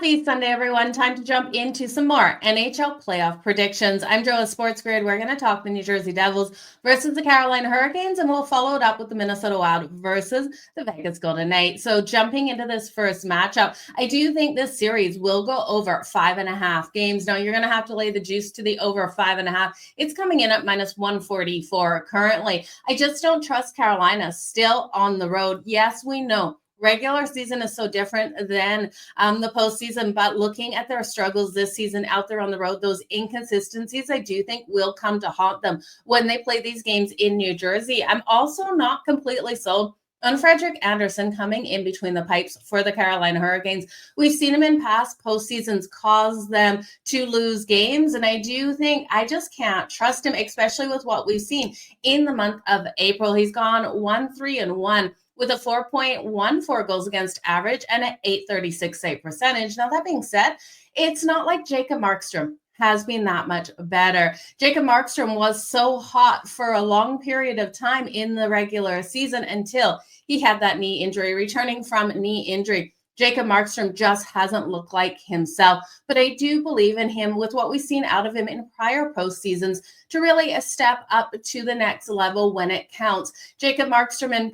Happy Sunday, everyone. Time to jump into some more NHL playoff predictions. I'm Jo of SportsGrid. We're going to talk the New Jersey Devils versus the Carolina Hurricanes, and we'll follow it up with the Minnesota Wild versus the Vegas Golden Knights. So jumping into this first matchup, I do think this series will go over 5.5 games. Now, you're going to have to lay the juice to the over 5.5. It's coming in at minus 144 currently. I just don't trust Carolina still on the road. Yes, we know regular season is so different than the postseason, but looking at their struggles this season out there on the road, those inconsistencies, I do think will come to haunt them when they play these games in New Jersey. I'm also not completely sold on Frederik Andersen coming in between the pipes for the Carolina Hurricanes. We've seen him in past postseasons cause them to lose games, and I do think I just can't trust him, especially with what we've seen in the month of April. He's gone 1-3-1 with a 4.14 goals against average and an .836 save percentage. Now, that being said, it's not like Jacob Markstrom has been that much better. Jacob Markstrom was so hot for a long period of time in the regular season until he had that knee injury. Returning from knee injury, Jacob Markstrom just hasn't looked like himself, but I do believe in him with what we've seen out of him in prior postseasons to really step up to the next level when it counts. Jacob Markstrom in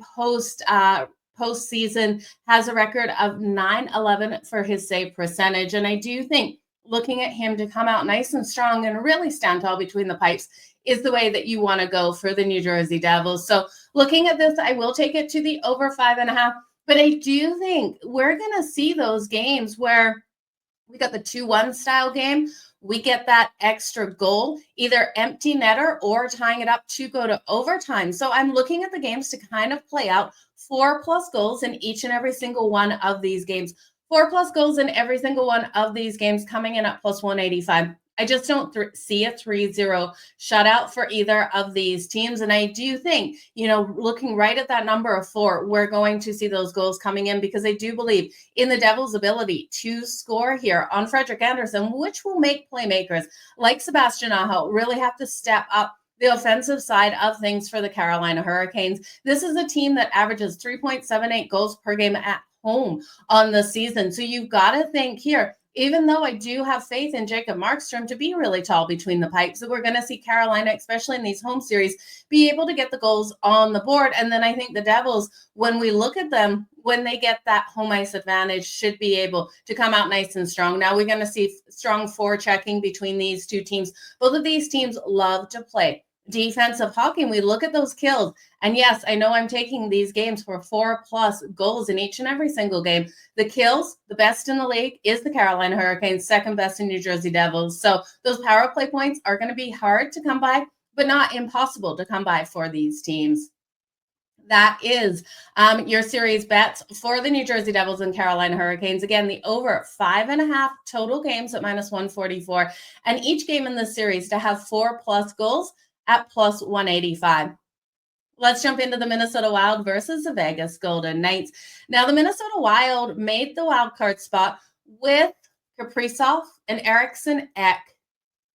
postseason has a record of .911 for his save percentage, and I do think looking at him to come out nice and strong and really stand tall between the pipes is the way that you want to go for the New Jersey Devils. So looking at this, I will take it to the over 5.5. But I do think we're going to see those games where we got the 2-1 style game. We get that extra goal, either empty netter or tying it up to go to overtime. So I'm looking at the games to kind of play out 4+ goals in each and every single one of these games. 4+ goals in every single one of these games coming in at plus 185. I just don't see a 3-0 shutout for either of these teams. And I do think, looking right at that number of 4, we're going to see those goals coming in because I do believe in the Devils' ability to score here on Frederik Andersen, which will make playmakers like Sebastian Aho really have to step up the offensive side of things for the Carolina Hurricanes. This is a team that averages 3.78 goals per game at home on the season. So you've got to think here, even though I do have faith in Jacob Markstrom to be really tall between the pipes, that we're going to see Carolina, especially in these home series, be able to get the goals on the board. And then I think the Devils, when we look at them, when they get that home ice advantage, should be able to come out nice and strong. Now we're going to see strong forechecking between these two teams. Both of these teams love to play defensive hockey, and we look at those kills. And yes, I know I'm taking these games for 4+ goals in each and every single game. The kills, the best in the league is the Carolina Hurricanes, second best in New Jersey Devils. So those power play points are going to be hard to come by, but not impossible to come by for these teams. That is your series bets for the New Jersey Devils and Carolina Hurricanes. Again, the over 5.5 total games at minus 144, and each game in this series to have 4+ goals at plus 185. Let's jump into the Minnesota Wild versus the Vegas Golden Knights. Now, the Minnesota Wild made the wild card spot with Kaprizov and Eriksson Ek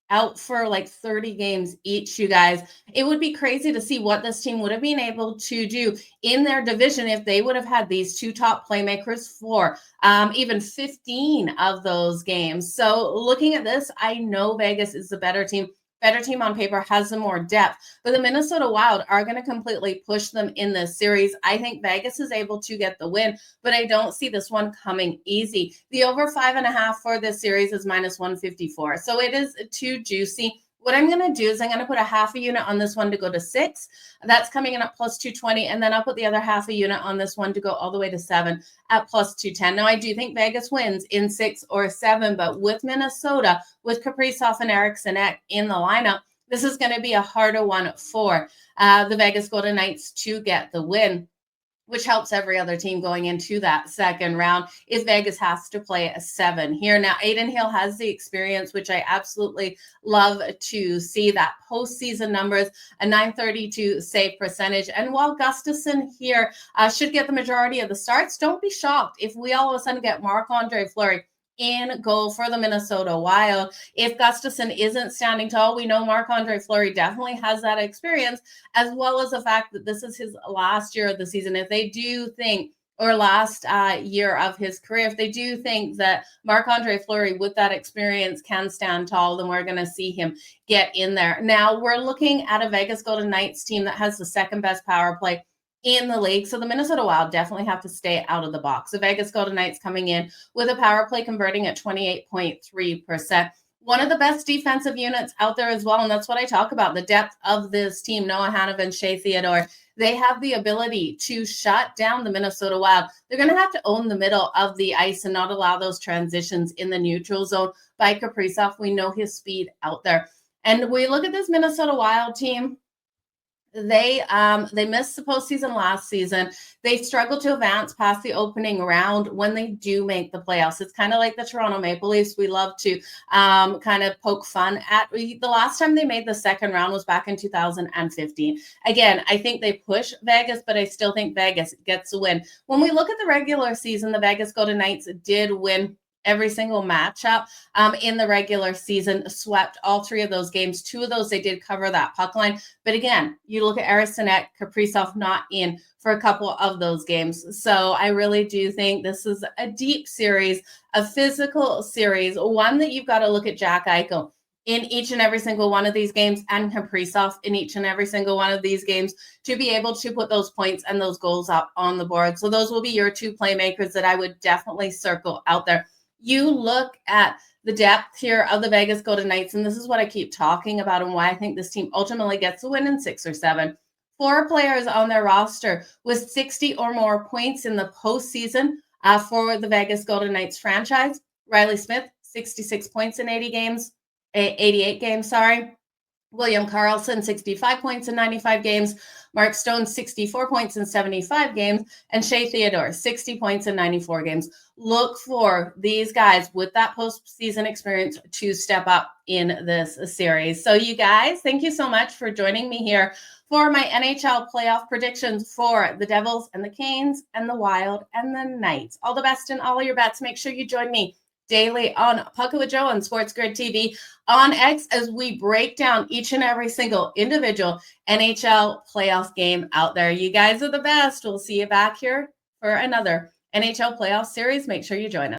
out for like 30 games each, you guys. It would be crazy to see what this team would have been able to do in their division if they would have had these two top playmakers for even 15 of those games. So looking at this, I know Vegas is the better team. Better team on paper, has some more depth, but the Minnesota Wild are going to completely push them in this series. I think Vegas is able to get the win, but I don't see this one coming easy. The over 5.5 for this series is minus 154. So it is too juicy. What I'm going to do is I'm going to put a half a unit on this one to go to 6. That's coming in at plus 220. And then I'll put the other half a unit on this one to go all the way to 7 at plus 210. Now, I do think Vegas wins in 6 or 7, but with Minnesota, with Kaprizov and Eriksson Ek in the lineup, this is going to be a harder one for the Vegas Golden Knights to get the win, which helps every other team going into that second round, if Vegas has to play a 7 here. Now, Adin Hill has the experience, which I absolutely love to see. That postseason numbers, a .932 save percentage. And while Gustafsson here should get the majority of the starts, don't be shocked if we all of a sudden get Marc-Andre Fleury in goal for the Minnesota Wild. If Gustafsson isn't standing tall, we know Marc-Andre Fleury definitely has that experience, as well as the fact that this is his last year of the season. If they do think or last year of his career. If they do think that Marc-Andre Fleury, with that experience, can stand tall, then we're going to see him get in there. Now, we're looking at a Vegas Golden Knights team that has the second best power play in the league. So the Minnesota Wild definitely have to stay out of the box. The Vegas Golden Knights coming in with a power play converting at 28.3%. One of the best defensive units out there as well. And that's what I talk about, the depth of this team. Noah Hanifin, Shea Theodore, they have the ability to shut down the Minnesota Wild. They're going to have to own the middle of the ice and not allow those transitions in the neutral zone. By Kaprizov, we know his speed out there. And we look at this Minnesota Wild team. They missed the postseason last season. They struggled to advance past the opening round when they do make the playoffs. It's kind of like the Toronto Maple Leafs. We love to kind of poke fun at. The last time they made the second round was back in 2015. Again, I think they push Vegas, but I still think Vegas gets a win. When we look at the regular season, the Vegas Golden Knights did win every single matchup in the regular season, swept all three of those games. Two of those, they did cover that puck line. But again, you look at Arsenek, Kaprizov not in for a couple of those games. So I really do think this is a deep series, a physical series, one that you've got to look at Jack Eichel in each and every single one of these games and Kaprizov in each and every single one of these games to be able to put those points and those goals up on the board. So those will be your two playmakers that I would definitely circle out there. You look at the depth here of the Vegas Golden Knights, and this is what I keep talking about and why I think this team ultimately gets the win in 6 or 7. 4 players on their roster with 60 or more points in the postseason for the Vegas Golden Knights franchise. Riley Smith, 66 points in 88 games, sorry. William Karlsson, 65 points in 95 games. Mark Stone, 64 points in 75 games. And Shea Theodore, 60 points in 94 games. Look for these guys with that postseason experience to step up in this series. So you guys, thank you so much for joining me here for my NHL playoff predictions for the Devils and the Canes and the Wild and the Knights. All the best in all of your bets. Make sure you join me daily on Puck with Jo on SportsGrid TV on X as we break down each and every single individual NHL playoff game out there. You guys are the best. We'll see you back here for another NHL playoff series. Make sure you join us.